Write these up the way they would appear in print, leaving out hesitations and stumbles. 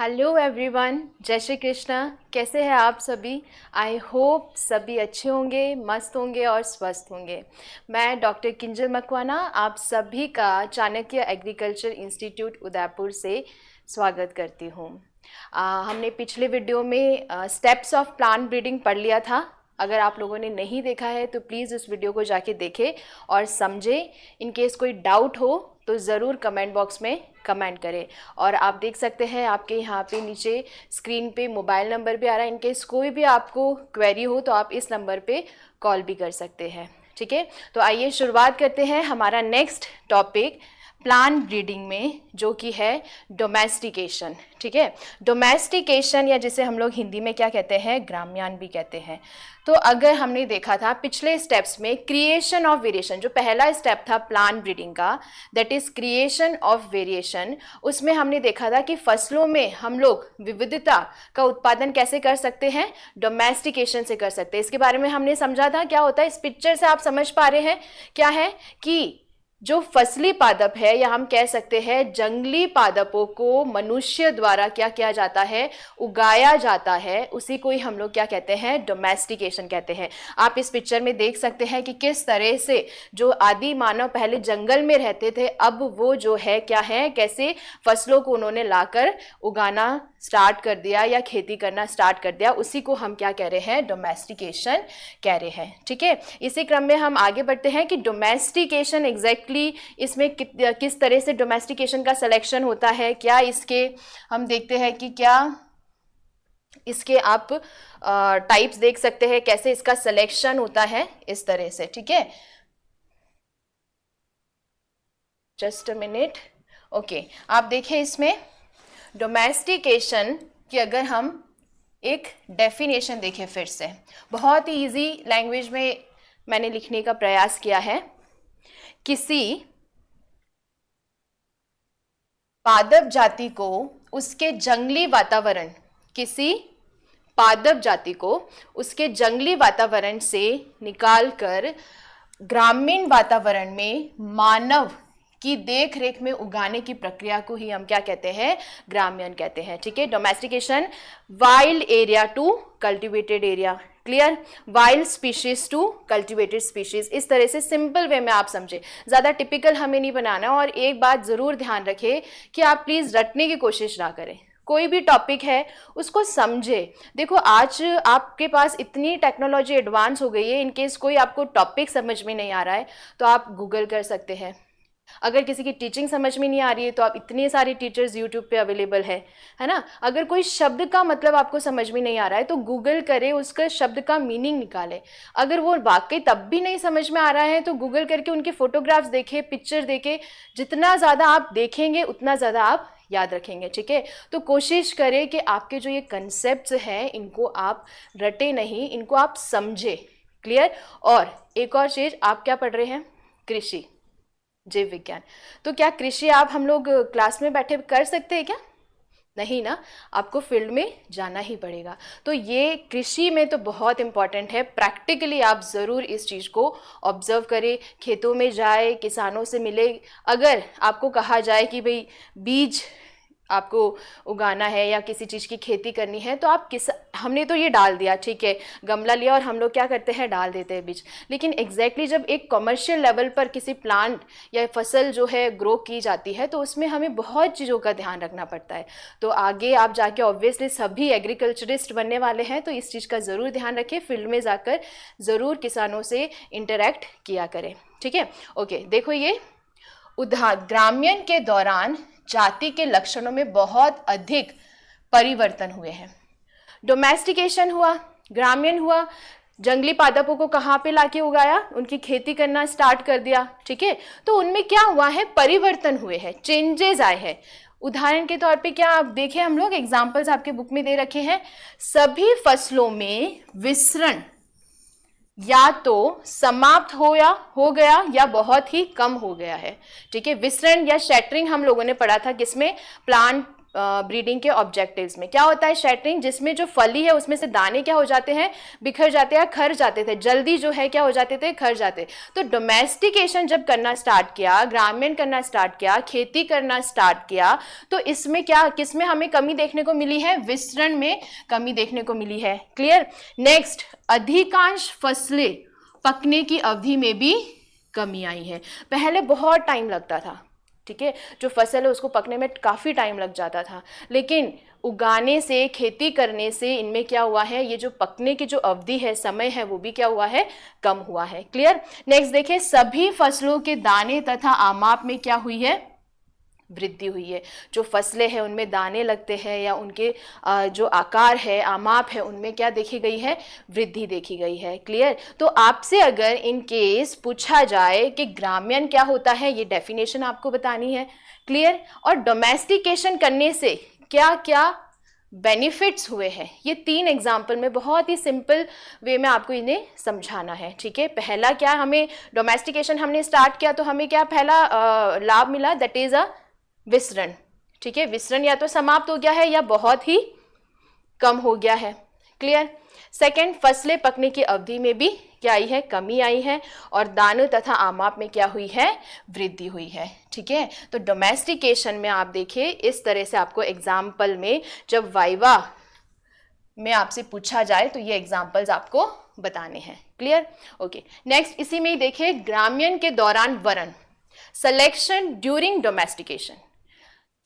Hello everyone, जय श्री कृष्णा। कैसे हैं आप सभी? आई होप सभी अच्छे होंगे, मस्त होंगे और स्वस्थ होंगे। मैं डॉक्टर किंजल मकवाना आप सभी का चाणक्य एग्रीकल्चर इंस्टीट्यूट उदयपुर से स्वागत करती हूँ। हमने पिछले वीडियो में स्टेप्स ऑफ प्लांट ब्रीडिंग पढ़ लिया था। अगर आप लोगों ने नहीं देखा है तो प्लीज़ उस वीडियो को जाके देखें और समझें। इन केस कोई डाउट हो तो ज़रूर कमेंट बॉक्स में कमेंट करें। और आप देख सकते हैं आपके यहाँ पे नीचे स्क्रीन पे मोबाइल नंबर भी आ रहा है। इनकेस कोई भी आपको क्वेरी हो तो आप इस नंबर पे कॉल भी कर सकते हैं। ठीक है, तो आइए शुरुआत करते हैं हमारा नेक्स्ट टॉपिक प्लांट ब्रीडिंग में, जो कि है डोमेस्टिकेशन। ठीक है, डोमेस्टिकेशन या जिसे हम लोग हिंदी में क्या कहते हैं, ग्राम्यान भी कहते हैं। तो अगर हमने देखा था पिछले स्टेप्स में क्रिएशन ऑफ वेरिएशन, जो पहला स्टेप था प्लांट ब्रीडिंग का, that is creation of variation, उसमें हमने देखा था कि फसलों में हम लोग विविधता का उत्पादन कैसे कर सकते हैं, डोमेस्टिकेशन से कर सकते हैं। इसके बारे में हमने समझा था। क्या होता है, इस पिक्चर से आप समझ पा रहे हैं क्या है कि जो फसली पादप है या हम कह सकते हैं जंगली पादपों को मनुष्य द्वारा क्या किया जाता है, उगाया जाता है, उसी को ही हम लोग क्या कहते हैं, डोमेस्टिकेशन कहते हैं। आप इस पिक्चर में देख सकते हैं कि किस तरह से जो आदि मानव पहले जंगल में रहते थे, अब वो जो है क्या है, कैसे फसलों को उन्होंने लाकर उगाना स्टार्ट कर दिया या खेती करना स्टार्ट कर दिया, उसी को हम क्या कह रहे हैं, डोमेस्टिकेशन कह रहे हैं। ठीक है, इसी क्रम में हम आगे बढ़ते हैं कि डोमेस्टिकेशन एग्जैक्टली इसमें किस तरह से डोमेस्टिकेशन का सिलेक्शन होता है। क्या इसके हम देखते हैं कि क्या इसके आप टाइप्स देख सकते हैं, कैसे इसका सिलेक्शन होता है इस तरह से। ठीक है, जस्ट अ मिनट। ओके, आप देखें इसमें डोमेस्टिकेशन की अगर हम एक डेफिनेशन देखें, फिर से बहुत ही इजी लैंग्वेज में मैंने लिखने का प्रयास किया है। किसी पादप जाति को उसके जंगली वातावरण, किसी पादप जाति को उसके जंगली वातावरण से निकालकर ग्रामीण वातावरण में मानव की देख रेख में उगाने की प्रक्रिया को ही हम क्या कहते हैं, ग्राम्यन कहते हैं। ठीक है, domestication wild area to cultivated area, clear, wild species to cultivated species, इस तरह से सिंपल वे में आप समझे, ज्यादा टिपिकल हमें नहीं बनाना। और एक बात जरूर ध्यान रखें कि आप प्लीज रटने की कोशिश ना करें, कोई भी टॉपिक है उसको समझे। देखो आज आपके पास इतनी टेक्नोलॉजी एडवांस हो गई है, इनकेस कोई आपको टॉपिक समझ में नहीं आ रहा है तो आप गूगल कर सकते हैं। अगर किसी की टीचिंग समझ में नहीं आ रही है तो आप इतने सारे टीचर्स यूट्यूब पे अवेलेबल है ना। अगर कोई शब्द का मतलब आपको समझ में नहीं आ रहा है तो गूगल करें, उसका शब्द का मीनिंग निकालें। अगर वो वाकई तब भी नहीं समझ में आ रहा है तो गूगल करके उनके फोटोग्राफ्स देखें, पिक्चर देखें। जितना ज़्यादा आप देखेंगे उतना ज़्यादा आप याद रखेंगे। ठीक है, तो कोशिश करें कि आपके जो ये कंसेप्ट्स हैं इनको आप रटे नहीं, इनको आप समझे। क्लियर। और एक और चीज़, आप क्या पढ़ रहे हैं, कृषि जीव विज्ञान, तो क्या कृषि आप हम लोग क्लास में बैठे कर सकते हैं क्या? नहीं ना, आपको फील्ड में जाना ही पड़ेगा। तो ये कृषि में तो बहुत इंपॉर्टेंट है, प्रैक्टिकली आप ज़रूर इस चीज़ को ऑब्जर्व करें, खेतों में जाए, किसानों से मिले। अगर आपको कहा जाए कि भाई बीज आपको उगाना है या किसी चीज़ की खेती करनी है तो आप हमने तो ये डाल दिया, ठीक है, गमला लिया और हम लोग क्या करते हैं, डाल देते हैं बीज। लेकिन एग्जैक्टली जब एक कमर्शियल लेवल पर किसी प्लांट या फसल जो है ग्रो की जाती है तो उसमें हमें बहुत चीज़ों का ध्यान रखना पड़ता है। तो आगे आप जाके ऑब्वियसली सभी एग्रीकल्चरिस्ट बनने वाले हैं तो इस चीज़ का ज़रूर ध्यान रखें, फील्ड में जाकर ज़रूर किसानों से इंटरेक्ट किया करें। ठीक है, ओके, देखो ये ग्राम्यन के दौरान जाति के लक्षणों में बहुत अधिक परिवर्तन हुए हैं। डोमेस्टिकेशन हुआ, ग्रामीण हुआ, जंगली पादपों को कहाँ पे लाके उगाया, उनकी खेती करना स्टार्ट कर दिया। ठीक है, तो उनमें क्या हुआ है, परिवर्तन हुए हैं, चेंजेस आए हैं। उदाहरण के तौर पे क्या आप देखें, हम लोग एग्जाम्पल्स आपके बुक में दे रखे हैं। सभी फसलों में विसरण या तो समाप्त हो गया या बहुत ही कम हो गया है। ठीक है, विसरण या शैटरिंग हम लोगों ने पढ़ा था किसमें, प्लांट ब्रीडिंग के ऑब्जेक्टिव्स में क्या होता है शैटरिंग, जिसमें जो फली है उसमें से दाने क्या हो जाते हैं, बिखर जाते हैं, खर जाते थे, जल्दी जो है क्या हो जाते थे, खर जाते। तो डोमेस्टिकेशन जब करना स्टार्ट किया, ग्रामीण करना स्टार्ट किया, खेती करना स्टार्ट किया, तो इसमें क्या, किसमें हमें कमी देखने को मिली है, विस्तरण में कमी देखने को मिली है। क्लियर। नेक्स्ट, अधिकांश फसलें पकने की अवधि में भी कमी आई है। पहले बहुत टाइम लगता था, ठीक है, जो फसल है उसको पकने में काफ़ी टाइम लग जाता था, लेकिन उगाने से, खेती करने से इनमें क्या हुआ है, ये जो पकने की जो अवधि है, समय है, वो भी क्या हुआ है, कम हुआ है। क्लियर। नेक्स्ट देखिए, सभी फसलों के दाने तथा आमाप में क्या हुई है, वृद्धि हुई है। जो फसलें हैं उनमें दाने लगते हैं या उनके जो आकार है, आमाप है, उनमें क्या देखी गई है, वृद्धि देखी गई है। क्लियर। तो आपसे अगर इन केस पूछा जाए कि ग्राम्यन क्या होता है, ये डेफिनेशन आपको बतानी है। क्लियर। और डोमेस्टिकेशन करने से क्या क्या बेनिफिट्स हुए हैं, ये 3 एग्जाम्पल में बहुत ही सिंपल वे में आपको इन्हें समझाना है। ठीक है। पहला क्या, हमें डोमेस्टिकेशन हमने स्टार्ट किया तो हमें क्या पहला लाभ मिला, दैट इज अ विसरण। ठीक है। विसरण या तो समाप्त हो गया है या बहुत ही कम हो गया है। क्लियर। सेकंड, फसलें पकने की अवधि में भी क्या आई है, कमी आई है, और दानों तथा आमाप में क्या हुई है, वृद्धि हुई है। ठीक है। तो डोमेस्टिकेशन में आप देखिए इस तरह से आपको एग्जाम्पल में जब वाइवा में आपसे पूछा जाए तो ये एग्जाम्पल्स आपको बताने हैं। क्लियर। ओके। नेक्स्ट, इसी में ही देखिए, ग्राम्यन के दौरान वरण, सिलेक्शन ड्यूरिंग डोमेस्टिकेशन।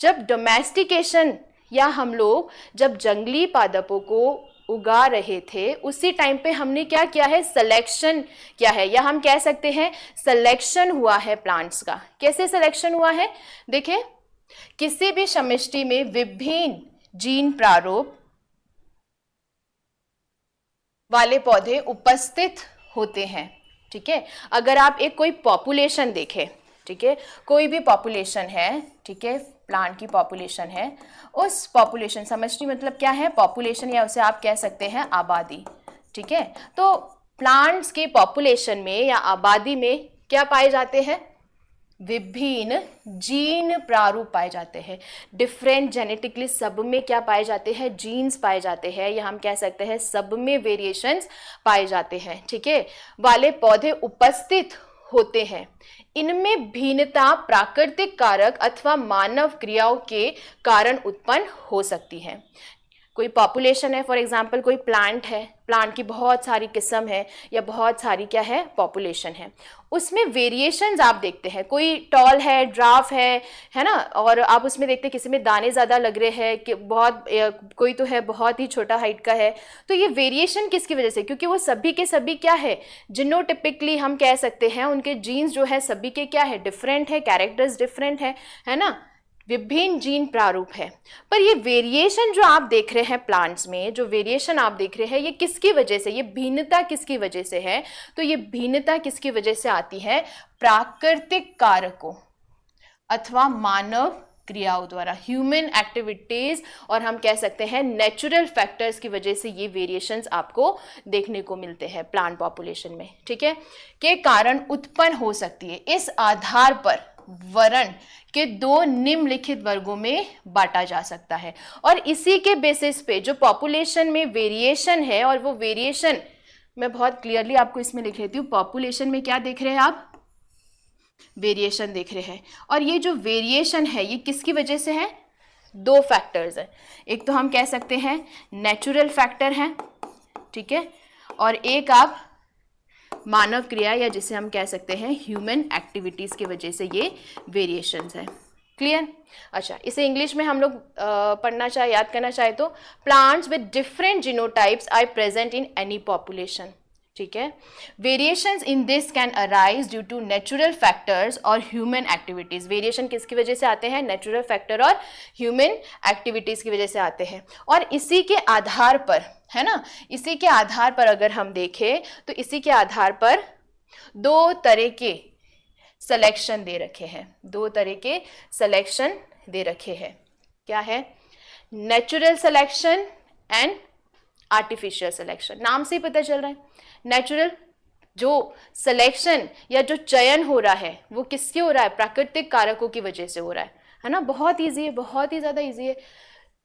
जब डोमेस्टिकेशन या हम लोग जब जंगली पादपों को उगा रहे थे उसी टाइम पे हमने क्या किया है, सिलेक्शन किया है, या हम कह सकते हैं सिलेक्शन हुआ है प्लांट्स का। कैसे सिलेक्शन हुआ है, देखिए, किसी भी समष्टि में विभिन्न जीन प्रारूप वाले पौधे उपस्थित होते हैं। ठीक है। अगर आप एक कोई पॉपुलेशन देखें, ठीक है, कोई भी पॉपुलेशन है, ठीक है, प्लांट की पॉपुलेशन है, उस पॉपुलेशन, समष्टि मतलब क्या है, पॉपुलेशन, या उसे आप कह सकते हैं आबादी। ठीक है। तो प्लांट्स के पॉपुलेशन में या आबादी में क्या पाए जाते हैं, विभिन्न जीन प्रारूप पाए जाते हैं। डिफरेंट जेनेटिकली सब में क्या पाए जाते हैं, जीन्स पाए जाते हैं, या हम कह सकते हैं सब में वेरिएशंस पाए जाते हैं। ठीक है। वाले पौधे उपस्थित होते हैं। इनमें भिन्नता प्राकृतिक कारक अथवा मानव क्रियाओं के कारण उत्पन्न हो सकती है। कोई पॉपुलेशन है, फॉर एग्जांपल कोई प्लांट है, प्लांट की बहुत सारी किस्म है या बहुत सारी क्या है, पॉपुलेशन है, उसमें वेरिएशंस आप देखते हैं, कोई टॉल है, ड्राफ है ना, और आप उसमें देखते हैं किसी में दाने ज़्यादा लग रहे हैं, कि बहुत कोई तो है बहुत ही छोटा हाइट का है। तो ये वेरिएशन किसकी वजह से, क्योंकि वो सभी के सभी क्या है, जिनोटिपिकली हम कह सकते हैं उनके जीन्स जो है सभी के क्या है, डिफरेंट है, कैरेक्टर्स डिफरेंट है ना, विभिन्न जीन प्रारूप है। पर ये वेरिएशन जो आप देख रहे हैं प्लांट्स में, जो वेरिएशन आप देख रहे हैं, ये किसकी वजह से, ये भिन्नता किसकी वजह से है, तो ये भिन्नता किसकी वजह से आती है, प्राकृतिक कारकों अथवा मानव क्रियाओं द्वारा, ह्यूमन एक्टिविटीज, और हम कह सकते हैं नेचुरल फैक्टर्स की वजह से ये वेरिएशंस आपको देखने को मिलते हैं प्लांट पॉपुलेशन में। ठीक है। के कारण उत्पन्न हो सकती है। इस आधार पर वर्ण के 2 निम्नलिखित वर्गों में बांटा जा सकता है, और इसी के बेसिस पे जो पॉपुलेशन में वेरिएशन है, और वो वेरिएशन मैं बहुत क्लियरली आपको इसमें लिख लेती हूँ, पॉपुलेशन में क्या देख रहे हैं आप, वेरिएशन देख रहे हैं, और ये जो वेरिएशन है ये किसकी वजह से है, 2 फैक्टर्स है। एक तो हम कह सकते हैं नेचुरल फैक्टर है, ठीक है, और एक आप मानव क्रिया या जिसे हम कह सकते हैं ह्यूमन एक्टिविटीज की वजह से ये वेरिएशंस है। क्लियर। अच्छा, इसे इंग्लिश में हम लोग पढ़ना चाहे, याद करना चाहे तो, plants with different genotypes are present in any population. ठीक है। Variations in this can arise due to natural factors और ह्यूमन एक्टिविटीज। वेरिएशन किसकी वजह से आते हैं, नेचुरल फैक्टर और ह्यूमन एक्टिविटीज की वजह से आते हैं, और इसी के आधार पर, है ना, इसी के आधार पर अगर हम देखें तो इसी के आधार पर 2 तरह के सिलेक्शन दे रखे हैं, 2 तरह के सिलेक्शन दे रखे हैं। क्या है, natural selection and artificial selection. नाम से ही पता चल रहा है, नेचुरल जो सिलेक्शन या जो चयन हो रहा है वो किससे हो रहा है, प्राकृतिक कारकों की वजह से हो रहा है ना, बहुत इजी है, बहुत ही ज्यादा इजी है।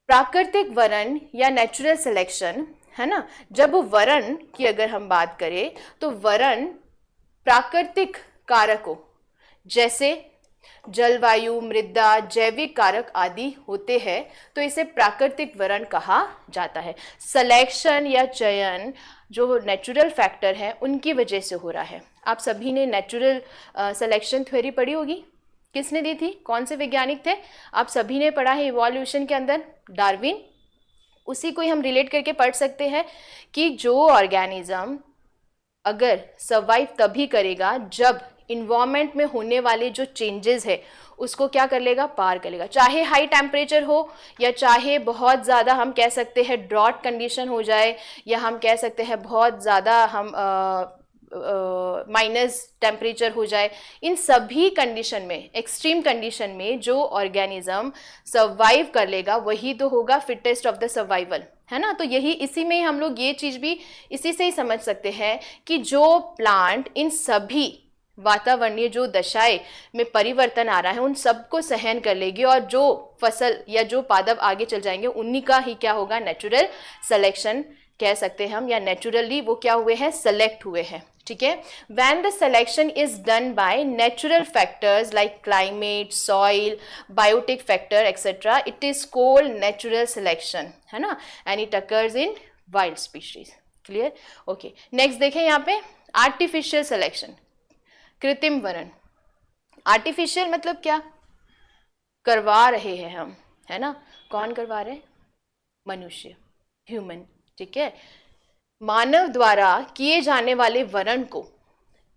प्राकृतिक वरण या नेचुरल सिलेक्शन, है ना, जब वरण की अगर हम बात करें तो वरण प्राकृतिक कारकों जैसे जलवायु, मृदा, जैविक कारक आदि होते हैं तो इसे प्राकृतिक वरण कहा जाता है। सिलेक्शन या चयन जो नेचुरल फैक्टर है उनकी वजह से हो रहा है। आप सभी ने नेचुरल सिलेक्शन थ्योरी पढ़ी होगी, किसने दी थी, कौन से वैज्ञानिक थे, आप सभी ने पढ़ा है इवोल्यूशन के अंदर, डार्विन। उसी को ही हम रिलेट करके पढ़ सकते हैं कि जो ऑर्गेनिज्म अगर सर्वाइव तभी करेगा जब इन्वायरमेंट में होने वाले जो चेंजेस है उसको क्या कर लेगा, पार कर लेगा, चाहे हाई टेम्परेचर हो या चाहे बहुत ज़्यादा हम कह सकते हैं ड्रॉट कंडीशन हो जाए, या हम कह सकते हैं बहुत ज़्यादा हम माइनस टेम्परेचर हो जाए। इन सभी कंडीशन में, एक्सट्रीम कंडीशन में जो ऑर्गेनिज्म सर्वाइव कर लेगा वही तो होगा फिटेस्ट ऑफ द सर्वाइवल, है ना। तो यही, इसी में हम लोग ये चीज़ भी इसी से ही समझ सकते हैं कि जो प्लांट इन सभी वातावरणीय जो दशाएं में परिवर्तन आ रहा है उन सबको सहन कर लेगी, और जो फसल या जो पादप आगे चल जाएंगे उन्हीं का ही क्या होगा, नेचुरल सिलेक्शन कह सकते हैं हम, या नेचुरली वो क्या हुए हैं, सेलेक्ट हुए हैं, ठीक है। When the selection is done by natural factors like climate, soil, biotic factor etcetera, it is called natural selection, है ना, and it occurs in wild species. Clear, okay. Next देखें यहाँ पे आर्टिफिशियल सिलेक्शन, कृत्रिम वरण। आर्टिफिशियल मतलब क्या, करवा रहे हैं हम, है ना, कौन करवा रहे हैं, मनुष्य, ह्यूमन, ठीक है। मानव द्वारा किए जाने वाले वरण को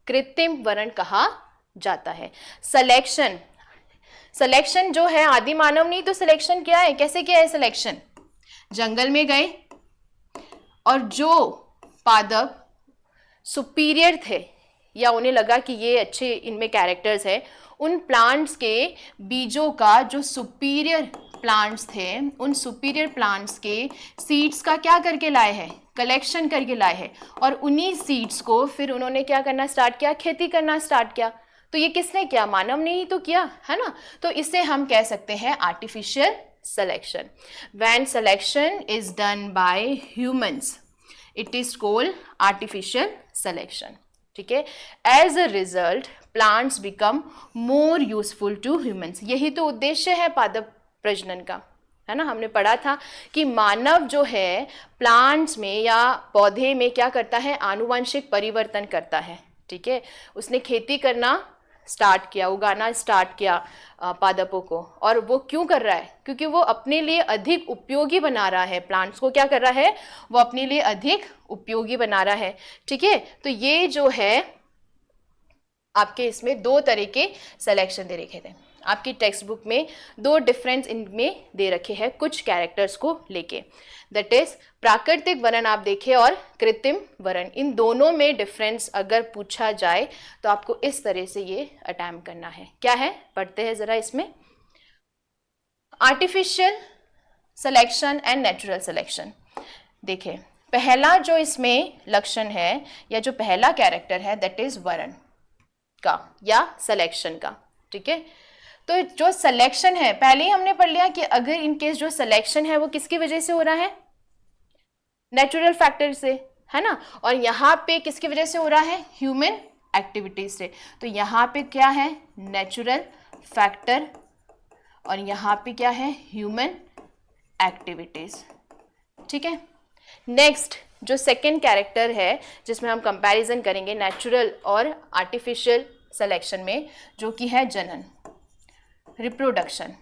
कृत्रिम वरण कहा जाता है। सिलेक्शन, सिलेक्शन जो है आदि मानव ने तो सिलेक्शन किया है, कैसे किया है सिलेक्शन, जंगल में गए और जो पादप सुपीरियर थे या उन्हें लगा कि ये अच्छे इनमें कैरेक्टर्स है, उन प्लांट्स के बीजों का, जो सुपीरियर प्लांट्स थे उन सुपीरियर प्लांट्स के सीड्स का क्या करके लाए हैं, कलेक्शन करके लाए हैं, और उन्हीं सीड्स को फिर उन्होंने क्या करना स्टार्ट किया, खेती करना स्टार्ट किया। तो ये किसने किया, मानव ने ही तो किया, है ना। तो इसे हम कह सकते हैं artificial selection. When selection is done by humans it is called artificial selection, ठीक है। As a result plants become more useful to humans. यही तो उद्देश्य है पादप प्रजनन का, है ना। हमने पढ़ा था कि मानव जो है प्लांट्स में या पौधे में क्या करता है, आनुवंशिक परिवर्तन करता है, ठीक है। उसने खेती करना स्टार्ट किया, उगाना स्टार्ट किया पादपों को, और वो क्यों कर रहा है, क्योंकि वो अपने लिए अधिक उपयोगी बना रहा है, प्लांट्स को क्या कर रहा है, वो अपने लिए अधिक उपयोगी बना रहा है, ठीक है। तो ये जो है आपके इसमें दो तरह के सिलेक्शन दे रखे थे, आपकी टेक्स्ट बुक में दो डिफरेंस इनमें दे रखे हैं कुछ कैरेक्टर्स को लेके, दैट इज प्राकृतिक वरण आप देखें और कृत्रिम वरण, इन दोनों में डिफरेंस अगर पूछा जाए तो आपको इस तरह से ये अटैम्प्ट करना है। क्या है, पढ़ते हैं जरा इसमें, artificial selection and natural selection. देखें पहला जो इसमें लक्षण है या जो पहला कैरेक्टर है दैट इज वरण का या सिलेक्शन का, ठीक है। तो जो सिलेक्शन है पहले ही हमने पढ़ लिया कि अगर इन केस जो सिलेक्शन है वो किसकी वजह से हो रहा है, नेचुरल फैक्टर से, है ना, और यहाँ पे किसकी वजह से हो रहा है, ह्यूमन एक्टिविटीज से। तो यहाँ पे क्या है, नेचुरल फैक्टर, और यहाँ पे क्या है, ह्यूमन एक्टिविटीज, ठीक है। नेक्स्ट जो सेकेंड कैरेक्टर है जिसमें हम कंपैरिजन करेंगे नेचुरल और आर्टिफिशियल सिलेक्शन में, जो कि है जनन, रिप्रोडक्शन।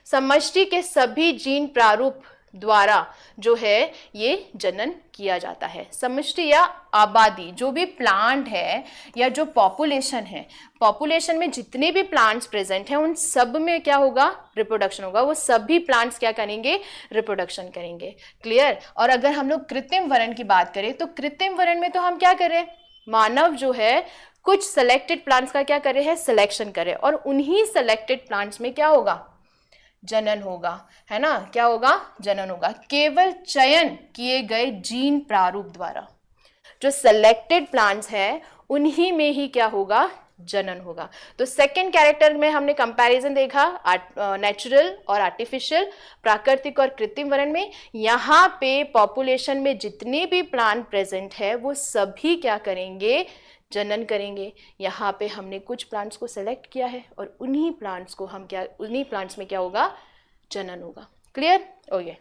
समष्टि के सभी जीन प्रारूप द्वारा जो है ये जनन किया जाता है। समष्टि या आबादी, जो भी प्लांट है या जो पॉपुलेशन है, पॉपुलेशन में जितने भी प्लांट्स प्रेजेंट हैं उन सब में क्या होगा, रिप्रोडक्शन होगा, वो सभी प्लांट्स क्या करेंगे, रिप्रोडक्शन करेंगे। क्लियर। और अगर हम लोग कृत्रिम वरण की बात करें तो कृत्रिम वरण में तो हम क्या करें, मानव जो है कुछ सेलेक्टेड प्लांट्स का क्या करे है, सिलेक्शन करे, और उन्हीं सेलेक्टेड प्लांट्स में क्या होगा, जनन होगा, है ना, क्या होगा, जनन होगा, केवल चयन किए गए जीन प्रारूप द्वारा। जो सेलेक्टेड प्लांट्स है उन्हीं में ही क्या होगा, जनन होगा। तो सेकंड कैरेक्टर में हमने कंपैरिजन देखा नेचुरल और आर्टिफिशियल, प्राकृतिक और कृत्रिम वर्ण में। यहाँ पे पॉपुलेशन में जितने भी प्लांट प्रेजेंट है वो सभी क्या करेंगे, जनन करेंगे। यहाँ पे हमने कुछ प्लांट्स को सेलेक्ट किया है और उन्हीं प्लांट्स को हम क्या, उन्हीं प्लांट्स में क्या होगा, जनन होगा। क्लियर? ओके।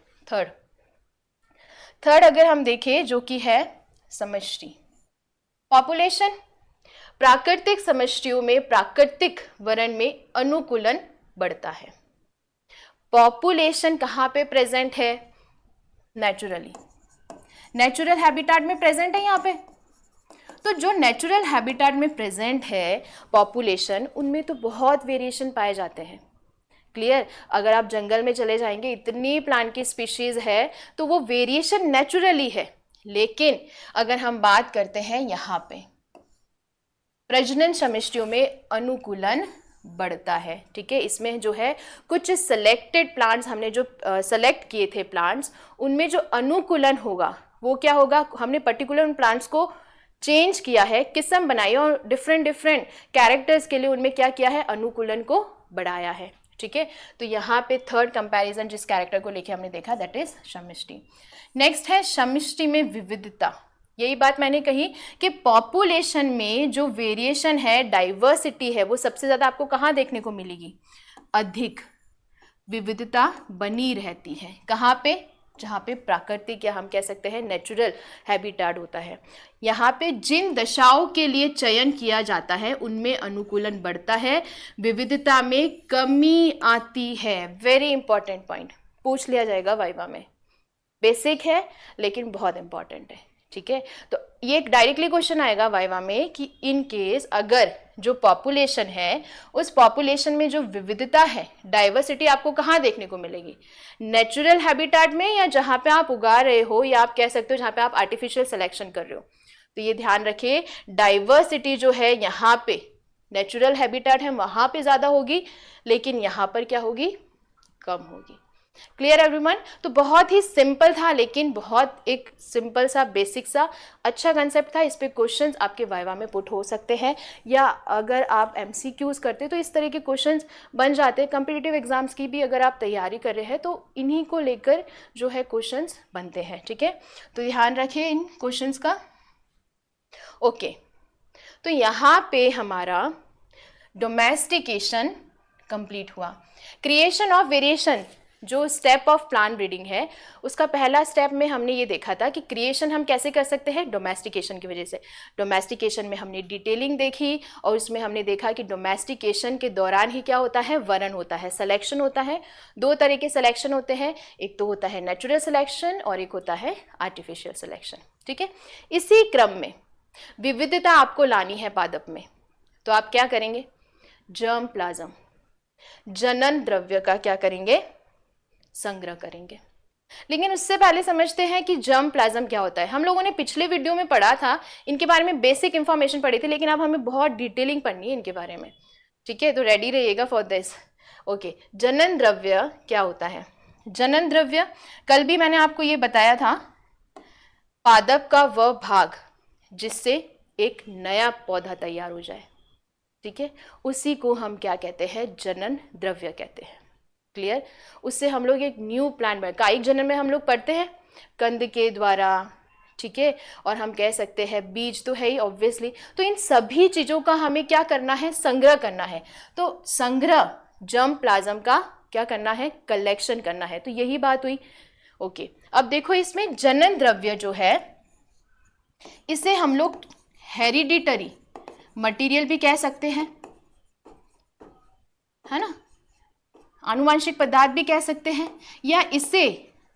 थर्ड अगर हम देखें जो कि है समष्टि पॉपुलेशन, प्राकृतिक समष्टियों में प्राकृतिक वर्ण में अनुकूलन बढ़ता है। पॉपुलेशन कहां पे प्रेजेंट है, नेचुरली, नेचुरल हैबिटेट में प्रेजेंट है यहाँ पे। तो जो नेचुरल हैबिटेट में प्रेजेंट है पॉपुलेशन, उनमें तो बहुत वेरिएशन पाए जाते हैं। क्लियर? अगर आप जंगल में चले जाएंगे, इतनी प्लांट की स्पीशीज है तो वो वेरिएशन नेचुरली है। लेकिन अगर हम बात करते हैं यहाँ पे प्रजनन समष्टियों में अनुकूलन बढ़ता है। ठीक है, इसमें जो है कुछ सिलेक्टेड प्लांट्स हमने जो सेलेक्ट किए थे प्लांट्स, उनमें जो अनुकूलन होगा वो क्या होगा, हमने पर्टिकुलर उन प्लांट्स को चेंज किया है, किस्म बनाई और डिफरेंट डिफरेंट कैरेक्टर्स के लिए उनमें क्या किया है, अनुकूलन को बढ़ाया है। ठीक है, तो यहाँ पे थर्ड कंपैरिजन जिस कैरेक्टर को लेके हमने देखा दैट इज समष्टि। नेक्स्ट है समष्टि में विविधता। यही बात मैंने कही कि पॉपुलेशन में जो वेरिएशन है, डाइवर्सिटी है, वो सबसे ज्यादा आपको कहाँ देखने को मिलेगी, अधिक विविधता बनी रहती है। कहाँ पे, जहाँ पे प्राकृतिक या हम कह सकते हैं नेचुरल हैबिटेट होता है। यहाँ पे जिन दशाओं के लिए चयन किया जाता है उनमें अनुकूलन बढ़ता है, विविधता में कमी आती है। वेरी इंपॉर्टेंट पॉइंट, पूछ लिया जाएगा वाइवा में, बेसिक है लेकिन बहुत इंपॉर्टेंट है। ठीक है, तो ये डायरेक्टली क्वेश्चन आएगा वाइवा में कि इन केस अगर जो पॉपुलेशन है उस पॉपुलेशन में जो विविधता है, डाइवर्सिटी आपको कहाँ देखने को मिलेगी, नेचुरल हैबिटेट में या जहाँ पे आप उगा रहे हो, या आप कह सकते हो जहाँ पे आप आर्टिफिशियल सिलेक्शन कर रहे हो। तो ये ध्यान रखिए, डाइवर्सिटी जो है यहाँ पे नेचुरल हैबिटेट है वहां पे ज्यादा होगी, लेकिन यहाँ पर क्या होगी, कम होगी। Clear everyone? तो बहुत ही सिंपल था, लेकिन बहुत एक सिंपल सा बेसिक सा अच्छा कंसेप्ट था। इस पे क्वेश्चंस आपके वाइवा में पुट हो सकते हैं, या अगर आप एमसीक्यूज करते तो इस तरह के क्वेश्चंस बन जाते हैं। कॉम्पिटिटिव एग्जाम्स की भी अगर आप तैयारी कर रहे हैं तो इन्हीं को लेकर जो है क्वेश्चंस बनते हैं। ठीक है, तो ध्यान रखिए इन क्वेश्चंस का। ओके, तो यहाँ पे हमारा डोमेस्टिकेशन कंप्लीट हुआ। क्रिएशन ऑफ वेरिएशन जो स्टेप ऑफ प्लांट ब्रीडिंग है, उसका पहला स्टेप में हमने ये देखा था कि क्रिएशन हम कैसे कर सकते हैं, डोमेस्टिकेशन की वजह से। डोमेस्टिकेशन में हमने डिटेलिंग देखी और उसमें हमने देखा कि डोमेस्टिकेशन के दौरान ही क्या होता है, वरण होता है, सिलेक्शन होता है। दो तरह के सिलेक्शन होते हैं, एक तो होता है नेचुरल सिलेक्शन और एक होता है आर्टिफिशियल सिलेक्शन। ठीक है, इसी क्रम में विविधता आपको लानी है पादप में, तो आप क्या करेंगे, जर्म प्लाज्म, जनन द्रव्य का क्या करेंगे, संग्रह करेंगे। लेकिन उससे पहले समझते हैं कि जर्म प्लाज्म क्या होता है। हम लोगों ने पिछले वीडियो में पढ़ा था, इनके बारे में बेसिक इंफॉर्मेशन पढ़ी थी, लेकिन अब हमें बहुत डिटेलिंग पढ़नी है इनके बारे में। ठीक है, तो रेडी रहिएगा फॉर दिस। ओके, जनन द्रव्य क्या होता है। जनन द्रव्य कल भी मैंने आपको ये बताया था, पादप का वह भाग जिससे एक नया पौधा तैयार हो जाए। ठीक है, उसी को हम क्या कहते हैं, जनन द्रव्य कहते हैं। क्लियर? उससे हम लोग एक न्यू प्लांट बना, कायिक जनन में हम लोग पढ़ते हैं कंद के द्वारा। ठीक है, और हम कह सकते हैं बीज तो है ही ऑब्वियसली। तो इन सभी चीजों का हमें क्या करना है, संग्रह करना है। तो संग्रह जर्म प्लाज्म का क्या करना है, कलेक्शन करना है। तो यही बात हुई। ओके, अब देखो इसमें जनन द्रव्य जो है इसे हम लोग हेरिडिटरी मटेरियल भी कह सकते हैं, है ना, आनुवांशिक पदार्थ भी कह सकते हैं, या इसे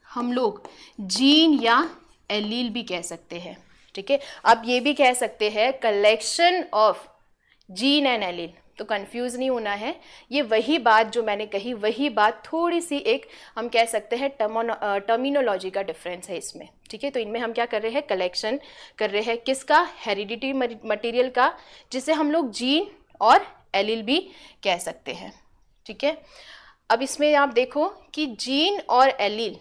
हम लोग जीन या एलील भी कह सकते हैं। ठीक है, अब ये भी कह सकते हैं collection of gene and allele. तो कंफ्यूज नहीं होना है, ये वही बात जो मैंने कही, वही बात, थोड़ी सी एक हम कह सकते हैं टर्मिनोलॉजी का डिफरेंस है इसमें। ठीक है, तो इनमें हम क्या कर रहे हैं, कलेक्शन कर रहे हैं किसका, हेरिडिटरी मटेरियल का, जिसे हम लोग जीन और एलील भी कह सकते हैं। ठीक है, अब इसमें आप देखो कि जीन और एलील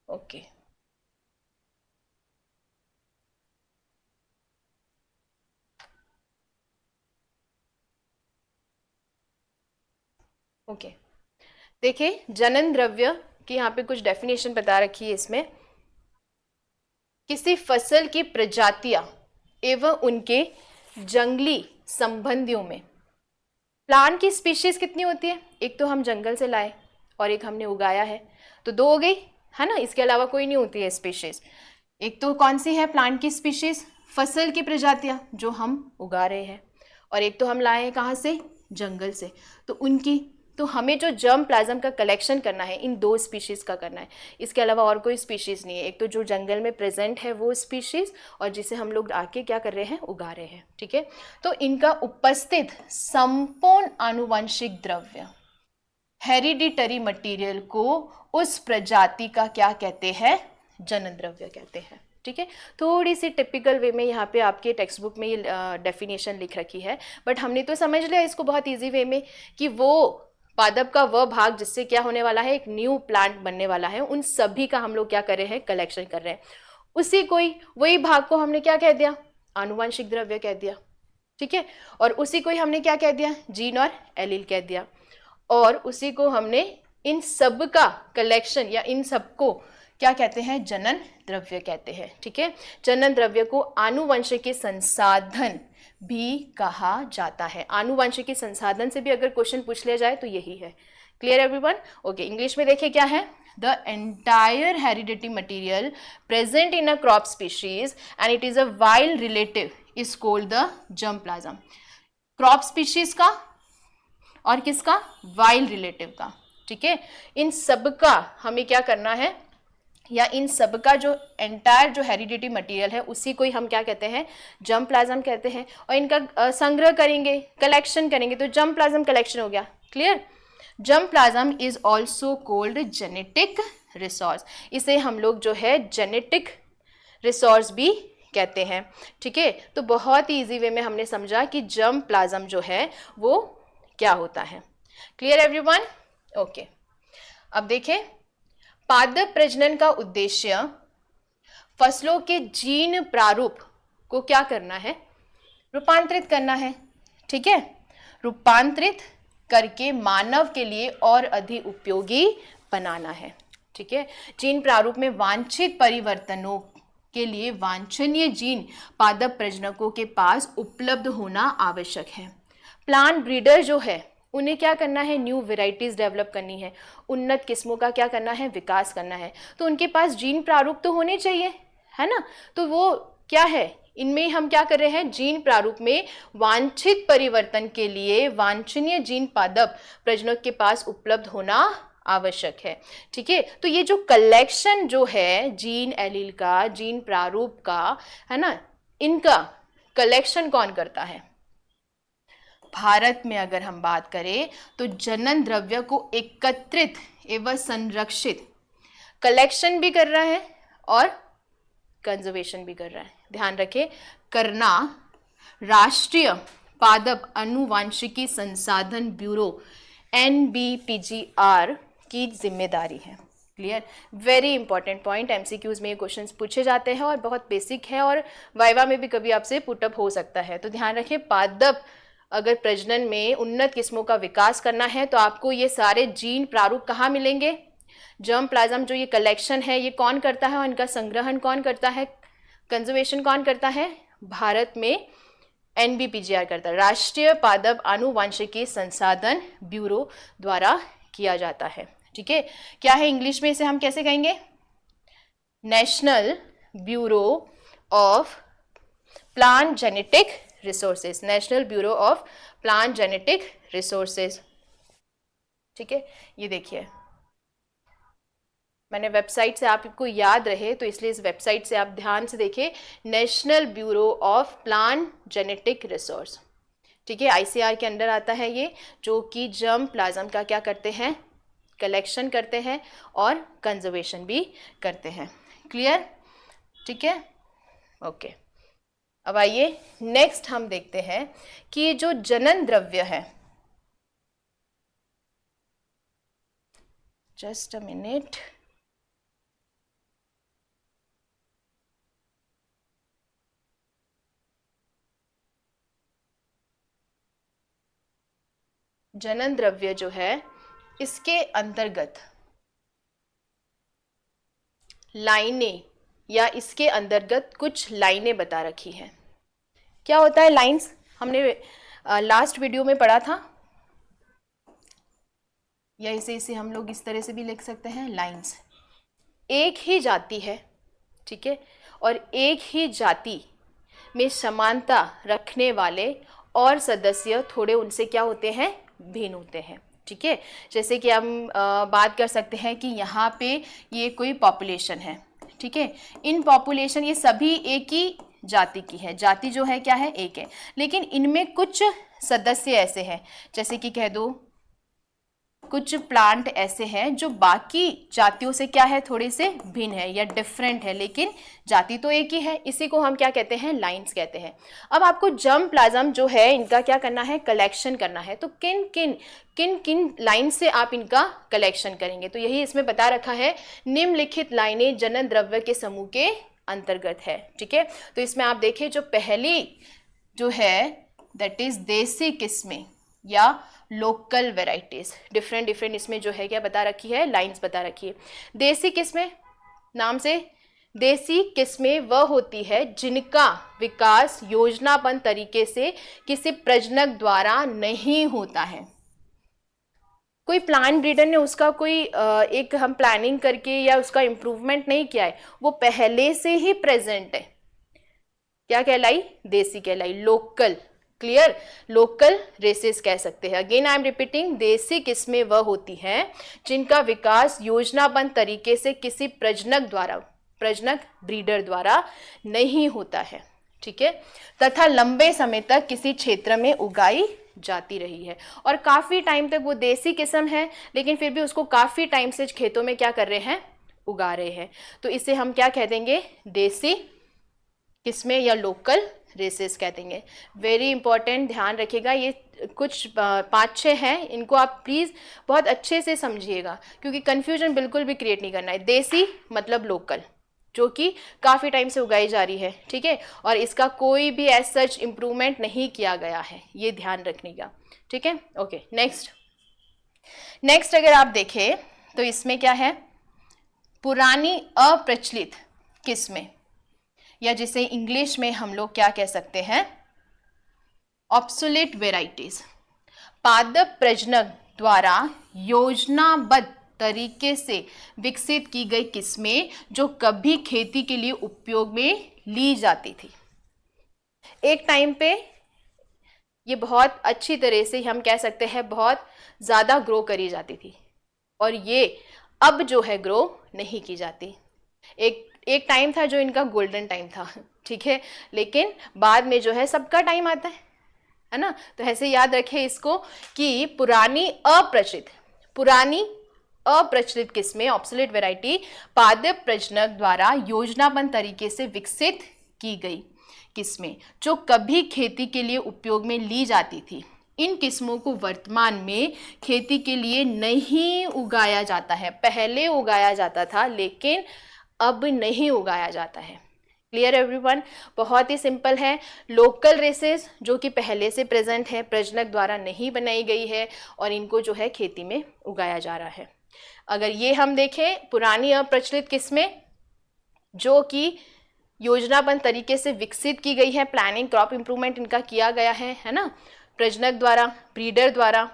ओके ओके देखिए, जनन द्रव्य की यहाँ पे कुछ डेफिनेशन बता रखी है इसमें। किसी फसल की प्रजातियां एवं उनके जंगली संबंधियों में। प्लांट की स्पीशीज कितनी होती है? एक तो हम जंगल से लाए और एक हमने उगाया है, तो दो हो गई, है ना। इसके अलावा कोई नहीं होती है स्पीशीज। एक तो कौन सी है प्लांट की स्पीशीज? फसल की प्रजातियां जो हम उगा रहे हैं, और एक तो हम लाए हैं कहाँ से? जंगल से। तो उनकी, तो हमें जो जर्म प्लाज्म का कलेक्शन करना है इन दो स्पीशीज़ का करना है, इसके अलावा और कोई स्पीशीज़ नहीं है। एक तो जो जंगल में प्रेजेंट है वो स्पीशीज़, और जिसे हम लोग आके क्या कर रहे हैं? उगा रहे हैं, ठीक है। तो इनका उपस्थित संपूर्ण आनुवंशिक द्रव्य, हेरिडिटरी मटेरियल को उस प्रजाति का क्या कहते हैं? जनन द्रव्य कहते हैं, ठीक है। थोड़ी सी टिपिकल वे में यहाँ पे आपके टेक्स्ट बुक में ये डेफिनेशन लिख रखी है, बट हमने तो समझ लिया इसको बहुत इजी वे में कि वो पादप का वह भाग जिससे क्या होने वाला है? एक न्यू प्लांट बनने वाला है, उन सभी का हम लोग क्या कर रहे हैं? कलेक्शन कर रहे हैं। उसी कोई वही भाग को हमने क्या कह दिया? आनुवंशिक द्रव्य कह दिया, ठीक है। और उसी को ही हमने क्या कह दिया? जीन और एलील कह दिया। और उसी को हमने इन सब का कलेक्शन या इन सबको क्या कहते हैं? जनन द्रव्य कहते हैं, ठीक है। जनन द्रव्य को आनुवंशिकी संसाधन भी कहा जाता है। आनुवंशिकी संसाधन से भी अगर क्वेश्चन पूछ लिया जाए तो यही है। Clear everyone? ओके, इंग्लिश में देखिए क्या है? The entire hereditary material present in a crop species and it is a wild relative is called the germplasm. Crop species का और किसका? वाइल्ड रिलेटिव का, ठीक है। इन सब का हमें क्या करना है? या इन सब का जो एंटायर जो हेरिडिटी मटेरियल है उसी को ही हम क्या कहते हैं? जर्म प्लाज्म कहते हैं। और इनका संग्रह करेंगे, कलेक्शन करेंगे, तो जर्म प्लाज्म कलेक्शन हो गया। Clear? Germ plasm is also called genetic resource. इसे हम लोग जो है जेनेटिक रिसोर्स भी कहते हैं, ठीक है। तो बहुत ही इजी वे में हमने समझा कि जर्म प्लाज्म जो है वो क्या होता है। Clear everyone? ओके, अब देखें, पादप प्रजनन का उद्देश्य फसलों के जीन प्रारूप को क्या करना है? रूपांतरित करना है, ठीक है। रूपांतरित करके मानव के लिए और अधिक उपयोगी बनाना है, ठीक है। जीन प्रारूप में वांछित परिवर्तनों के लिए वांछनीय जीन पादप प्रजनकों के पास उपलब्ध होना आवश्यक है। प्लांट ब्रीडर जो है उन्हें क्या करना है? न्यू वेराइटीज डेवलप करनी है, उन्नत किस्मों का क्या करना है? विकास करना है। तो उनके पास जीन प्रारूप तो होने चाहिए, है ना। तो वो क्या है? इनमें हम क्या कर रहे हैं? जीन प्रारूप में वांछित परिवर्तन के लिए वांछनीय जीन पादप प्रजनक के पास उपलब्ध होना आवश्यक है, ठीक है। तो ये जो कलेक्शन जो है जीन एलील का, जीन प्रारूप का, है ना, इनका कलेक्शन कौन करता है? भारत में अगर हम बात करें तो जनन द्रव्य को एकत्रित एवं संरक्षित, कलेक्शन भी कर रहा है और कंजर्वेशन भी कर रहा है। ध्यान रखें, करना राष्ट्रीय पादप अनुवांशिकी संसाधन ब्यूरो NBPGR की जिम्मेदारी है। Clear? Very important point, MCQs में ये क्वेश्चंस पूछे जाते हैं और बहुत बेसिक है और वाइवा में भी कभी आपसे पुटअप हो सकता है। तो ध्यान रखें, पादप अगर प्रजनन में उन्नत किस्मों का विकास करना है तो आपको ये सारे जीन प्रारूप कहाँ मिलेंगे? जर्म प्लाज्म जो ये कलेक्शन है ये कौन करता है और इनका संग्रहण कौन करता है? कंजर्वेशन कौन करता है? भारत में NBPGR करता है, राष्ट्रीय पादप आनुवांशिकी संसाधन ब्यूरो द्वारा किया जाता है, ठीक है। क्या है इंग्लिश में इसे हम कैसे कहेंगे? National bureau of plant genetic resources, national bureau of plant genetic resources, ठीक है। ये देखिए, मैंने वेबसाइट से आपको याद रहे तो इसलिए इस वेबसाइट से आप ध्यान से देखिए, national bureau of plant genetic resource, ठीक है। ICR के अंडर आता है ये, जो कि जर्म प्लाज्म का क्या करते हैं? कलेक्शन करते हैं और कंजर्वेशन भी करते हैं। क्लियर? ठीक है, ओके। अब आइए नेक्स्ट हम देखते हैं कि ये जो जनन द्रव्य है, जस्ट अ मिनट, जनन द्रव्य जो है इसके अंतर्गत लाइनें या इसके अंतर्गत कुछ लाइनें बता रखी हैं। क्या होता है लाइंस? हमने लास्ट वीडियो में पढ़ा था, या इसे हम लोग इस तरह से भी लिख सकते हैं, लाइंस। एक ही जाति है, ठीक है, और एक ही जाति में समानता रखने वाले और सदस्य थोड़े उनसे क्या होते हैं, भिन्न होते हैं, ठीक है। जैसे कि हम बात कर सकते हैं कि यहाँ पे ये कोई पॉपुलेशन है, ठीक है, इन पॉपुलेशन ये सभी एक ही जाति की है, जाति जो है क्या है, एक है, लेकिन इनमें कुछ सदस्य ऐसे हैं, जैसे कि कह दो कुछ प्लांट ऐसे हैं जो बाकी जातियों से क्या है, थोड़े से भिन्न है या डिफरेंट है, लेकिन जाति तो एक ही है। इसी को हम क्या कहते हैं, लाइंस कहते हैं। अब आपको जर्म प्लाज्म जो है इनका क्या करना है, कलेक्शन करना है। तो किन किन लाइन से आप इनका कलेक्शन करेंगे, तो यही इसमें बता रखा है, निम्नलिखित लाइनें जनन द्रव्य के समूह के अंतर्गत है, ठीक है। तो इसमें आप देखिए जो पहली जो है दैट इज देसी किस्में या लोकल वेराइटीज, डिफरेंट इसमें जो है क्या बता रखी है, लाइंस बता रखी है। देसी किस्में नाम से, देसी किस्में वह होती है जिनका विकास योजनाबद्ध तरीके से किसी प्रजनक द्वारा नहीं होता है। कोई प्लांट ब्रीडर ने उसका कोई एक हम प्लानिंग करके या उसका इम्प्रूवमेंट नहीं किया है, वो पहले से ही प्रेजेंट है, क्या कहलाई, देसी कहलाई। लोकल, क्लियर, लोकल रेसेस कह सकते हैं। अगेन आई एम रिपीटिंग, देसी किस्में वह होती हैं जिनका विकास योजनाबद्ध तरीके से किसी प्रजनक द्वारा, प्रजनक ब्रीडर द्वारा नहीं होता है, ठीक है, तथा लंबे समय तक किसी क्षेत्र में उगाई जाती रही है। और काफी टाइम तक वो देसी किस्म है, लेकिन फिर भी उसको काफी टाइम से खेतों में क्या कर रहे हैं, उगा रहे हैं। तो इसे हम क्या कह देंगे, देसी किस्में या लोकल रेसेस कह देंगे। वेरी इंपॉर्टेंट, ध्यान रखिएगा, ये कुछ 5-6 हैं, इनको आप प्लीज़ बहुत अच्छे से समझिएगा, क्योंकि कन्फ्यूजन बिल्कुल भी क्रिएट नहीं करना है। देसी मतलब लोकल, जो कि काफ़ी टाइम से उगाई जा रही है, ठीक है, और इसका कोई भी एज सच इम्प्रूवमेंट नहीं किया गया है, ये ध्यान रखने का, ठीक है। ओके, नेक्स्ट अगर आप देखें तो इसमें क्या है, पुरानी अप्रचलित किस्में, या जिसे इंग्लिश में हम लोग क्या कह सकते हैं, ऑब्सोलेट वेराइटीज, पादप प्रजनक द्वारा योजनाबद्ध तरीके से विकसित की गई किस्में जो कभी खेती के लिए उपयोग में ली जाती थी। एक टाइम पे ये बहुत अच्छी तरह से हम कह सकते हैं बहुत ज़्यादा ग्रो करी जाती थी, और ये अब जो है ग्रो नहीं की जाती। एक टाइम था जो इनका गोल्डन टाइम था, ठीक है, लेकिन बाद में जो है सबका टाइम आता है ना। तो ऐसे याद रखें इसको कि पुरानी अप्रचलित किस्में, ऑब्सोलेट वैरायटी, पादप प्रजनक द्वारा योजनाबद्ध तरीके से विकसित की गई किस्में जो कभी खेती के लिए उपयोग में ली जाती थी। इन किस्मों को वर्तमान में खेती के लिए नहीं उगाया जाता है। पहले उगाया जाता था लेकिन अब नहीं उगाया जाता है। Clear everyone? बहुत ही सिंपल है। लोकल रेसेस जो कि पहले से प्रेजेंट है, प्रजनक द्वारा नहीं बनाई गई है और इनको जो है खेती में उगाया जा रहा है। अगर ये हम देखें पुरानी अप्रचलित किस्में जो कि योजनाबद्ध तरीके से विकसित की गई है, प्लानिंग क्रॉप इंप्रूवमेंट इनका किया गया है ना, प्रजनक द्वारा, ब्रीडर द्वारा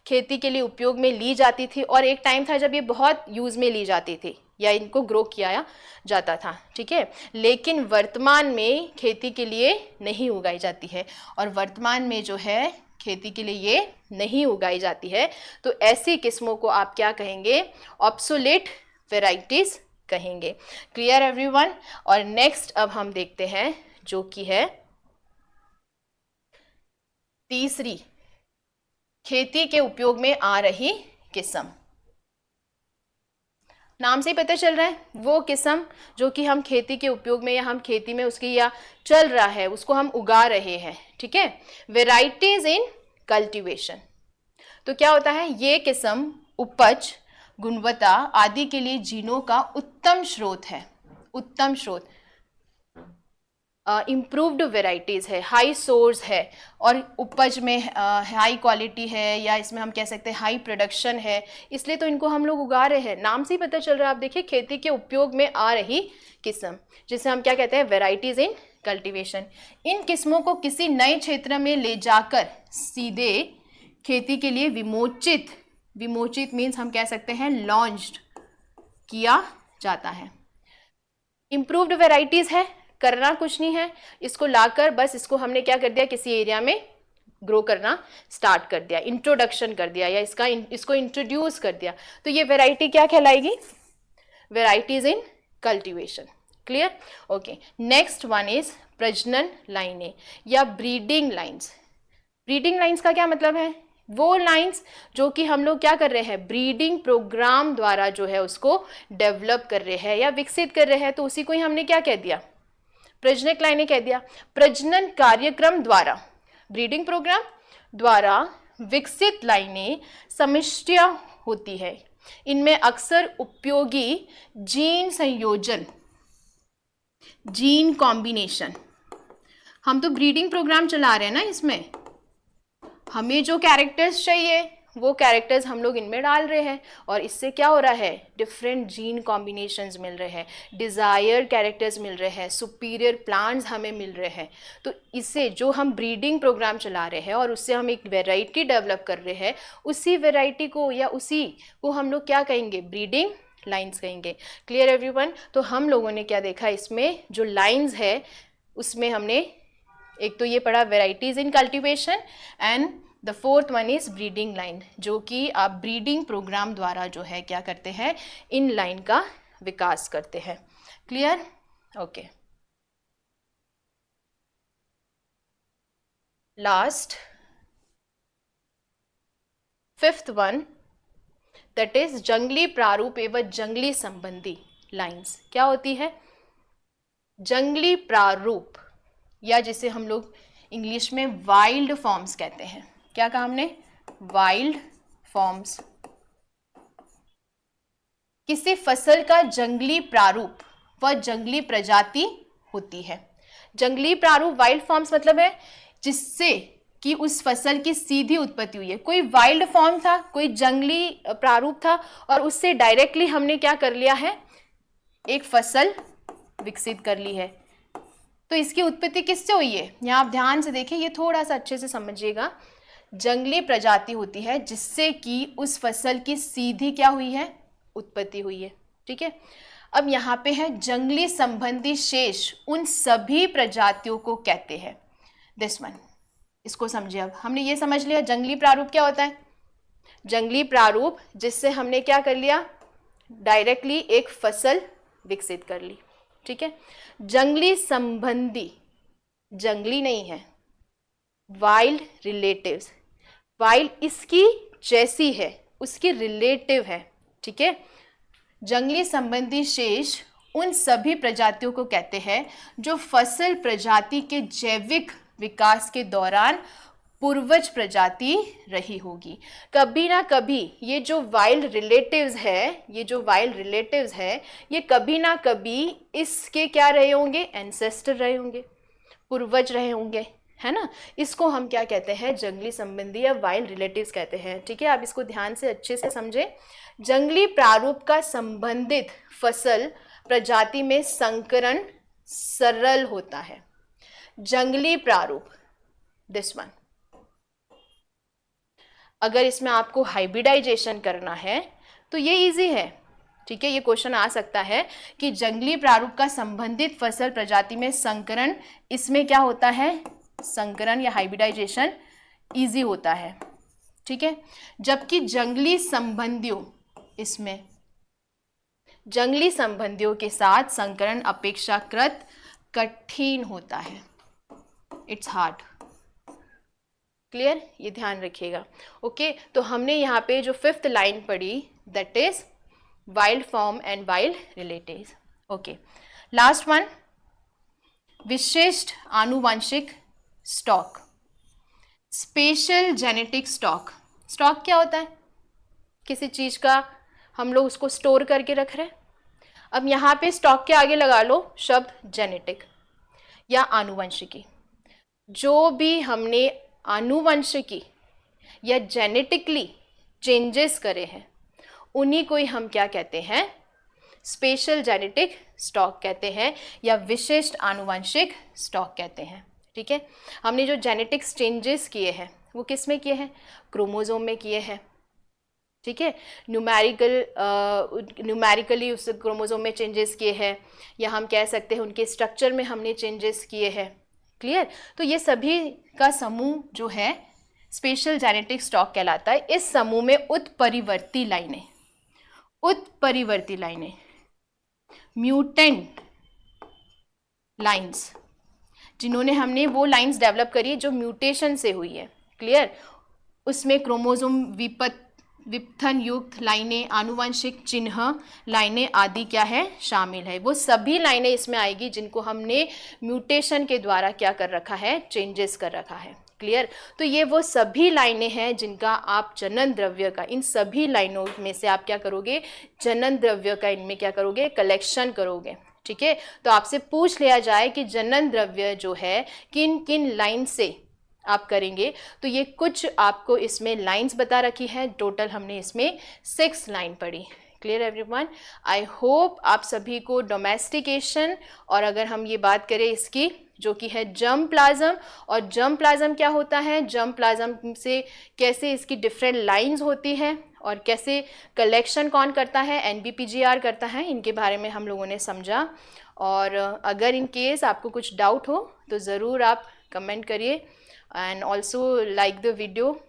खेती के लिए उपयोग में ली जाती थी, और एक टाइम था जब ये बहुत यूज में ली जाती थी या इनको ग्रो किया जाता था, ठीक है, लेकिन वर्तमान में खेती के लिए नहीं उगाई जाती है, और वर्तमान में जो है खेती के लिए ये नहीं उगाई जाती है। तो ऐसी किस्मों को आप क्या कहेंगे? ऑब्सोलेट वेराइटीज कहेंगे। Clear everyone? और नेक्स्ट अब हम देखते हैं जो कि है तीसरी खेती के उपयोग में आ रही किस्म। नाम से ही पता चल रहा है वो किस्म जो कि हम खेती के उपयोग में या हम खेती में उसकी या चल रहा है उसको हम उगा रहे हैं, ठीक है। वेराइटीज इन कल्टीवेशन, तो क्या होता है, ये किस्म उपज, गुणवत्ता आदि के लिए जीनों का उत्तम स्रोत है। उत्तम स्रोत, इम्प्रूव्ड वेराइटीज़ है, हाई सोर्स है और उपज में हाई क्वालिटी है, या इसमें हम कह सकते हैं हाई प्रोडक्शन है, इसलिए तो इनको हम लोग उगा रहे हैं। नाम से ही पता चल रहा है, आप देखिए खेती के उपयोग में आ रही किस्म, जिसे हम क्या कहते हैं, वेराइटीज़ इन कल्टीवेशन। इन किस्मों को किसी नए क्षेत्र में ले जाकर सीधे खेती के लिए विमोचित मीन्स हम कह सकते हैं लॉन्च्ड किया जाता है। इम्प्रूव्ड वेराइटीज़ है, करना कुछ नहीं है, इसको लाकर बस इसको हमने क्या कर दिया, किसी एरिया में ग्रो करना स्टार्ट कर दिया, इंट्रोडक्शन कर दिया, या इसको इंट्रोड्यूस कर दिया, तो ये वेराइटी क्या कहलाएगी, varieties in cultivation. Clear? Okay, next one is प्रजनन लाइनें या ब्रीडिंग लाइन्स। ब्रीडिंग लाइन्स का क्या मतलब है, वो लाइंस जो कि हम लोग क्या कर रहे हैं, ब्रीडिंग प्रोग्राम द्वारा जो है उसको डेवलप कर रहे हैं या विकसित कर रहे हैं, तो उसी को ही हमने क्या कह दिया, प्रजनक लाइनें कह दिया। प्रजनन कार्यक्रम द्वारा, ब्रीडिंग प्रोग्राम द्वारा विकसित लाइनें समष्टियां होती है। इनमें अक्सर उपयोगी जीन संयोजन, जीन कॉम्बिनेशन, हम तो ब्रीडिंग प्रोग्राम चला रहे हैं ना, इसमें हमें जो कैरेक्टर्स चाहिए वो कैरेक्टर्स हम लोग इनमें डाल रहे हैं, और इससे क्या हो रहा है, डिफरेंट जीन कॉम्बिनेशंस मिल रहे हैं, डिज़ायर कैरेक्टर्स मिल रहे हैं, सुपीरियर प्लांट्स हमें मिल रहे हैं। तो इससे जो हम ब्रीडिंग प्रोग्राम चला रहे हैं और उससे हम एक वैरायटी डेवलप कर रहे हैं, उसी वैरायटी को या उसी को हम लोग क्या कहेंगे, ब्रीडिंग लाइन्स कहेंगे। Clear everyone? तो हम लोगों ने क्या देखा, इसमें जो लाइन्स है उसमें हमने एक तो ये पढ़ा varieties in cultivation, and the fourth one is breeding line, जो कि आप ब्रीडिंग प्रोग्राम द्वारा जो है क्या करते हैं, इन लाइन का विकास करते हैं। Clear? Okay, last fifth one, that is जंगली प्रारूप एवं जंगली संबंधी लाइंस। क्या होती है जंगली प्रारूप, या जिसे हम लोग इंग्लिश में वाइल्ड फॉर्म्स कहते हैं। क्या कहा हमने, वाइल्ड फॉर्म्स। किसी फसल का जंगली प्रारूप व जंगली प्रजाति होती है। जंगली प्रारूप, वाइल्ड फॉर्म्स मतलब है जिससे कि उस फसल की सीधी उत्पत्ति हुई है। कोई वाइल्ड फॉर्म था, कोई जंगली प्रारूप था, और उससे डायरेक्टली हमने क्या कर लिया है, एक फसल विकसित कर ली है। तो इसकी उत्पत्ति किससे हुई है, यहाँ आप ध्यान से देखें, ये थोड़ा सा अच्छे से समझिएगा। जंगली प्रजाति होती है जिससे कि उस फसल की सीधी क्या हुई है, उत्पत्ति हुई है। ठीक है, अब यहाँ पे है जंगली संबंधी शेष उन सभी प्रजातियों को कहते हैं। दिस वन, इसको समझिए। अब हमने ये समझ लिया जंगली प्रारूप क्या होता है। जंगली प्रारूप जिससे हमने क्या कर लिया, डायरेक्टली एक फसल विकसित कर ली। ठीक है, जंगली संबंधी, जंगली नहीं है, वाइल्ड रिलेटिव्स, वाइल्ड इसकी जैसी है, उसकी रिलेटिव है। ठीक है, जंगली संबंधी शेष उन सभी प्रजातियों को कहते हैं जो फसल प्रजाति के जैविक विकास के दौरान पूर्वज प्रजाति रही होगी। कभी ना कभी ये जो वाइल्ड रिलेटिव्स है, ये कभी ना कभी इसके क्या रहे होंगे, एंसेस्टर रहे होंगे, पूर्वज रहे होंगे, है ना। इसको हम क्या कहते हैं, जंगली संबंधी या वाइल्ड रिलेटिव्स कहते हैं। ठीक है, आप इसको ध्यान से अच्छे से समझें। जंगली प्रारूप का संबंधित फसल प्रजाति में संकरण सरल होता है। जंगली प्रारूप, दिस वन, अगर इसमें आपको हाइब्रिडाइजेशन करना है तो ये इजी है। ठीक है, ये क्वेश्चन आ सकता है कि जंगली प्रारूप का संबंधित फसल प्रजाति में संकरण, इसमें क्या होता है, संकरण या हाइब्रिडाइजेशन इजी होता है। ठीक है, जबकि जंगली संबंधियों, इसमें जंगली संबंधियों के साथ संकरण अपेक्षाकृत कठिन होता है, इट्स हार्ड। क्लियर, ये ध्यान रखिएगा। ओके, तो हमने यहाँ पे जो फिफ्थ लाइन पढ़ी, that is wild form and wild relatives. Okay, last one, विशिष्ट आनुवंशिक stock, special genetic stock. Stock क्या होता है, किसी चीज का हम लोग उसको स्टोर करके रख रहे हैं। अब यहाँ पे स्टॉक के आगे लगा लो शब्द जेनेटिक। या आनुवंशिकी। जो भी हमने आनुवंशिकी या जेनेटिकली चेंजेस करे हैं उन्हीं को ही हम क्या कहते हैं, स्पेशल जेनेटिक स्टॉक कहते हैं या विशिष्ट आनुवंशिक स्टॉक कहते हैं। ठीक है, हमने जो जेनेटिक्स चेंजेस किए हैं वो किस में किए हैं, क्रोमोसोम में किए हैं। ठीक है, न्यूमेरिकली उस क्रोमोसोम में चेंजेस किए हैं, या हम कह सकते हैं उनके स्ट्रक्चर में हमने चेंजेस किए हैं। क्लियर, तो ये सभी का समूह जो है स्पेशल जेनेटिक स्टॉक कहलाता है। इस समूह में उत्परिवर्ती लाइनें म्यूटेंट लाइंस, जिन्होंने हमने वो लाइंस डेवलप करी जो म्यूटेशन से हुई है। क्लियर, उसमें क्रोमोसोम विपथन युक्त लाइनें, आनुवंशिक चिन्ह लाइनें आदि क्या है, शामिल है। वो सभी लाइनें इसमें आएगी जिनको हमने म्यूटेशन के द्वारा क्या कर रखा है, चेंजेस कर रखा है। क्लियर, तो ये वो सभी लाइनें हैं जिनका आप जनन द्रव्य का, इन सभी लाइनों में से आप क्या करोगे, जनन द्रव्य का इनमें क्या करोगे, कलेक्शन करोगे। ठीक है, तो आपसे पूछ लिया जाए कि जनन द्रव्य जो है किन किन लाइन से आप करेंगे, तो ये कुछ आपको इसमें लाइंस बता रखी है। टोटल हमने इसमें 6 लाइन पढ़ी। क्लियर एवरीवन, आई होप आप सभी को डोमेस्टिकेशन, और अगर हम ये बात करें इसकी जो कि है जर्म प्लाज्म, और जर्म प्लाज्म क्या होता है, जर्म प्लाज्म से कैसे इसकी डिफरेंट लाइंस होती है और कैसे कलेक्शन कौन करता है, NBPGR करता है, इनके बारे में हम लोगों ने समझा। और अगर इन केस आपको कुछ डाउट हो तो ज़रूर आप कमेंट करिए and also like the video.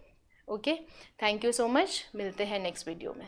Okay, thank you so much, मिलते हैं नेक्स्ट वीडियो में।